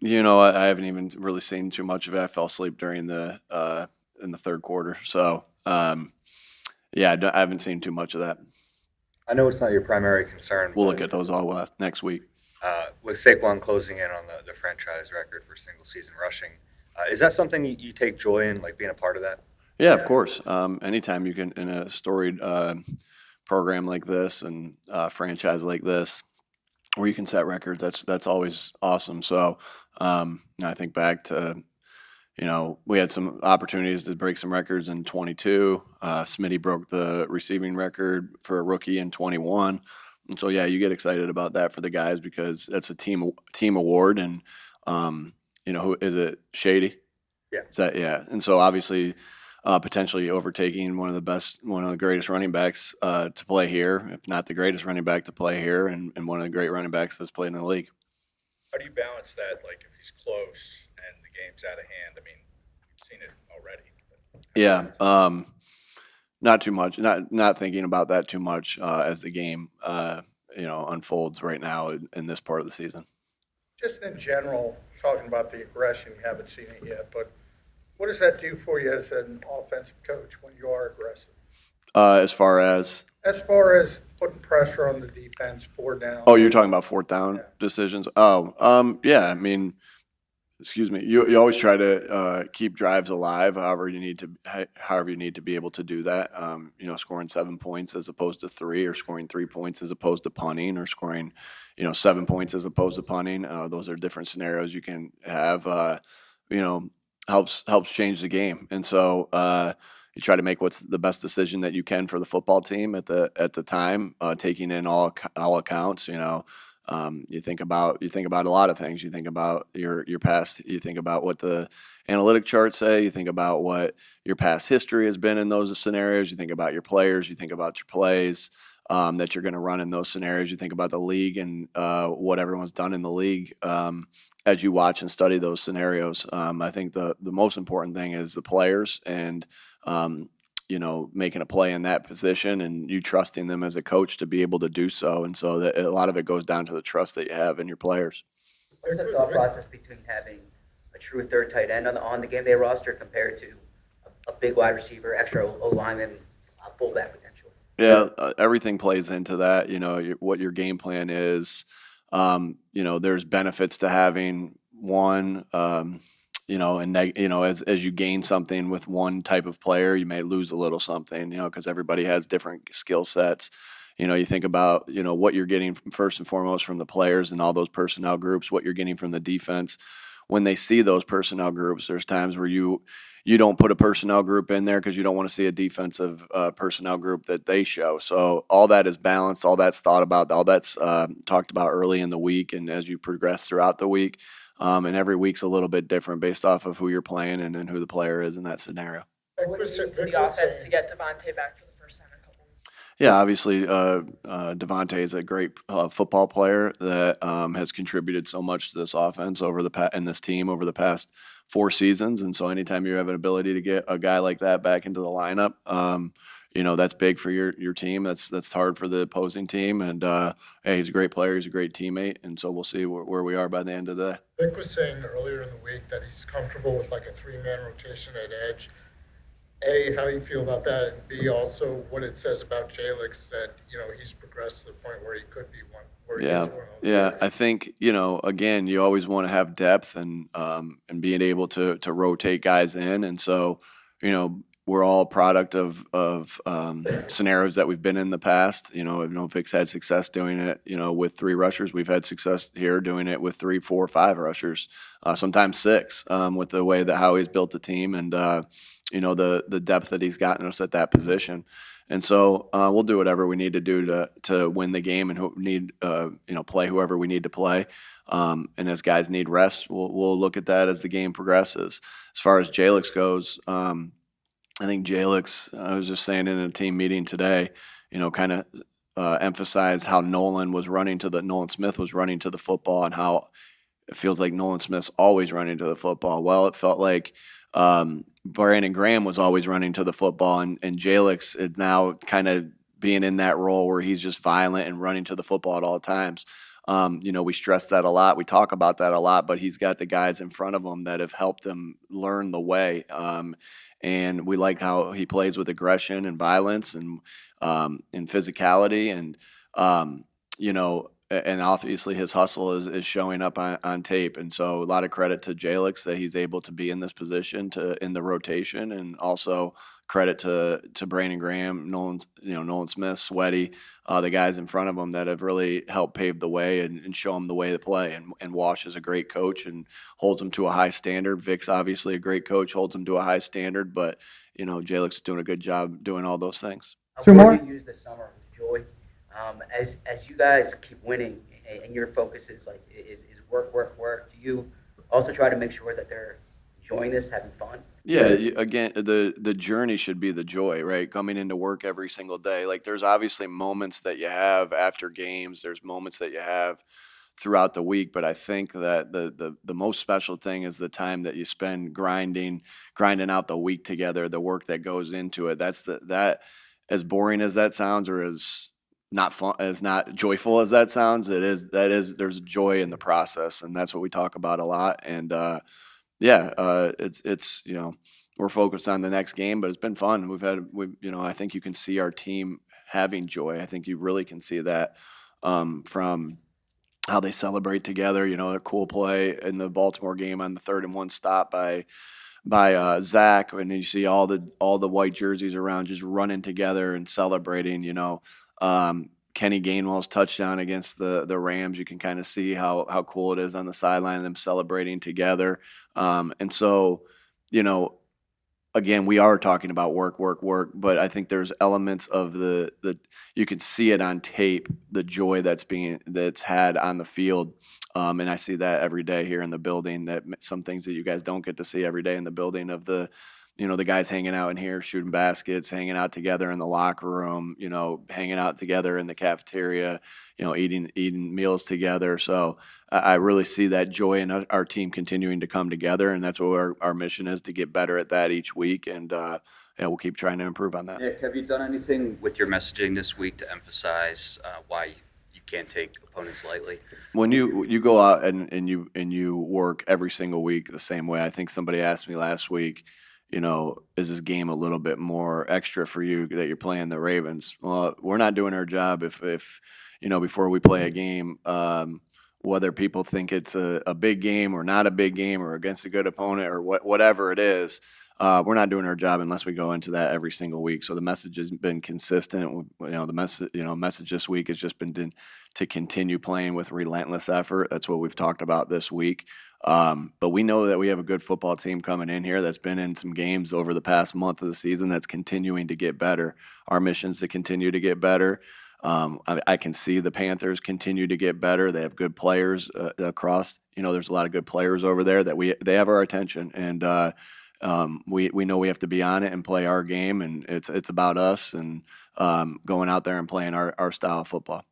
I haven't even really seen too much of it. I fell asleep during the in the third quarter, so yeah, I haven't seen too much of that. I know it's not your primary concern, We'll look but at those all next week. with Saquon closing in on the franchise record for single season rushing, is that something you take joy in, like being a part of that? Yeah, of course. Anytime you can in a storied program like this and franchise like this, where you can set records, that's always awesome. So I think back to we had some opportunities to break some records in 22. Smitty broke the receiving record for a rookie in 21. And so, yeah, you get excited about that for the guys because that's a team award. And, who is it? Shady? Yeah. Is that, yeah. And so, obviously, potentially overtaking one of the greatest running backs to play here, if not the greatest running back to play here, and one of the great running backs that's played in the league. How do you balance that? Like if he's close and the game's out of hand. I mean, you've seen it already. Yeah, not too much. Not thinking about that too much as the game unfolds right now in this part of the season. Just in general, talking about the aggression, you haven't seen it yet, but what does that do for you as an offensive coach when you are aggressive? As far as Putting pressure on the defense, 4 down. oh, you're talking about fourth down Yeah. decisions. Oh, yeah. I mean, excuse me. You always try to keep drives alive. However you need to be able to do that. Scoring 7 points as opposed to 3, or scoring 3 points as opposed to punting, or scoring 7 points as opposed to punting. Those are different scenarios you can have. Helps change the game, and so you try to make what's the best decision that you can for the football team at the time, taking in all accounts. You think about a lot of things. You think about your past. You think about what the analytic charts say. You think about what your past history has been in those scenarios. You think about your players. You think about your plays that you're going to run in those scenarios. You think about the league and what everyone's done in the league as you watch and study those scenarios. I think the most important thing is the players and making a play in that position and you trusting them as a coach to be able to do so. And so that a lot of it goes down to the trust that you have in your players. What's the thought process between having a true third tight end on the game day roster compared to a big wide receiver, extra O lineman, fullback potential? Yeah, everything plays into that. What your game plan is. There's benefits to having one. As you gain something with one type of player, you may lose a little something. Because everybody has different skill sets. You think about what you're getting first and foremost from the players and all those personnel groups. What you're getting from the defense. When they see those personnel groups, there's times where you don't put a personnel group in there because you don't want to see a defensive personnel group that they show. So all that is balanced, all that's thought about, all that's talked about early in the week and as you progress throughout the week. And every week's a little bit different based off of who you're playing and who the player is in that scenario. What would it mean to the offense to get Devontae back for the first time in a couple weeks? Yeah, obviously, Devontae is a great football player that has contributed so much to this offense and this team over the past 4 seasons. And so, anytime you have an ability to get a guy like that back into the lineup, that's big for your team. That's hard for the opposing team. And hey, he's a great player. He's a great teammate. And so we'll see where we are by the end of the day. Vic was saying earlier in the week that he's comfortable with like a 3-man rotation at edge. A, how do you feel about that? And B, also what it says about Jalix that, he's progressed to the point where he could be one. Yeah. I think, again, you always want to have depth and being able to rotate guys in. And so, we're all a product of scenarios that we've been in the past. I know Vic's had success doing it, with 3 rushers. We've had success here doing it with 3, 4, 5 rushers, sometimes 6, with the way that how he's built the team and, the depth that he's gotten us at that position. And so we'll do whatever we need to do to win the game and play whoever we need to play. And as guys need rest, we'll look at that as the game progresses. As far as Jalix goes, I think Jalix, I was just saying in a team meeting today, kind of emphasized how Nolan Smith was running to the football and how it feels like Nolan Smith's always running to the football. Well, it felt like Brandon Graham was always running to the football, and Jalix is now kind of being in that role where he's just violent and running to the football at all times. We stress that a lot. We talk about that a lot, but he's got the guys in front of him that have helped him learn the way. And we like how he plays with aggression and violence and physicality. And obviously his hustle is showing up on tape. And so a lot of credit to Jalix that he's able to be in this position in the rotation, and also credit to Brandon Graham, Nolan Smith, Sweaty, the guys in front of him that have really helped pave the way and show him the way to play. And Wash is a great coach and holds him to a high standard. Vic's obviously a great coach, holds him to a high standard, but Jalix is doing a good job doing all those things. What do you use this summer with joy? As you guys keep winning and your focus is work, do you also try to make sure that they're enjoying this, having fun? Yeah, again, the journey should be the joy, right? Coming into work every single day. Like, there's obviously moments that you have after games. There's moments that you have throughout the week, but I think that the most special thing is the time that you spend grinding out the week together, the work that goes into it. That as boring as that sounds, or as not joyful as that sounds, there's joy in the process, and that's what we talk about a lot. And it's we're focused on the next game, but it's been fun. I think you can see our team having joy. I think you really can see that from how they celebrate together. A cool play in the Baltimore game on the 3rd and 1 stop by Zach, and you see all the white jerseys around just running together and celebrating. Kenny Gainwell's touchdown against the Rams, you can kind of see how cool it is on the sideline, them celebrating together. And so, again, we are talking about work, but I think there's elements of the you can see it on tape, the joy that's had on the field. And I see that every day here in the building, that some things that you guys don't get to see every day in the building, of the guys hanging out in here, shooting baskets, hanging out together in the locker room, hanging out together in the cafeteria, eating meals together. So I really see that joy in our team continuing to come together, and that's what our mission is, to get better at that each week. And we'll keep trying to improve on that. Nick, have you done anything with your messaging this week to emphasize why you can't take opponents lightly? When you go out and you work every single week the same way, I think somebody asked me last week, is this game a little bit more extra for you that you're playing the Ravens? Well, we're not doing our job if before we play a game, whether people think it's a big game or not a big game, or against a good opponent, or whatever it is, we're not doing our job unless we go into that every single week. So the message has been consistent. The message this week has just been to continue playing with relentless effort. That's what we've talked about this week. But we know that we have a good football team coming in here that's been in some games over the past month of the season that's continuing to get better. Our mission is to continue to get better. I can see the Panthers continue to get better. They have good players across. There's a lot of good players over there that they have our attention, and we know we have to be on it and play our game, and it's about us and going out there and playing our style of football.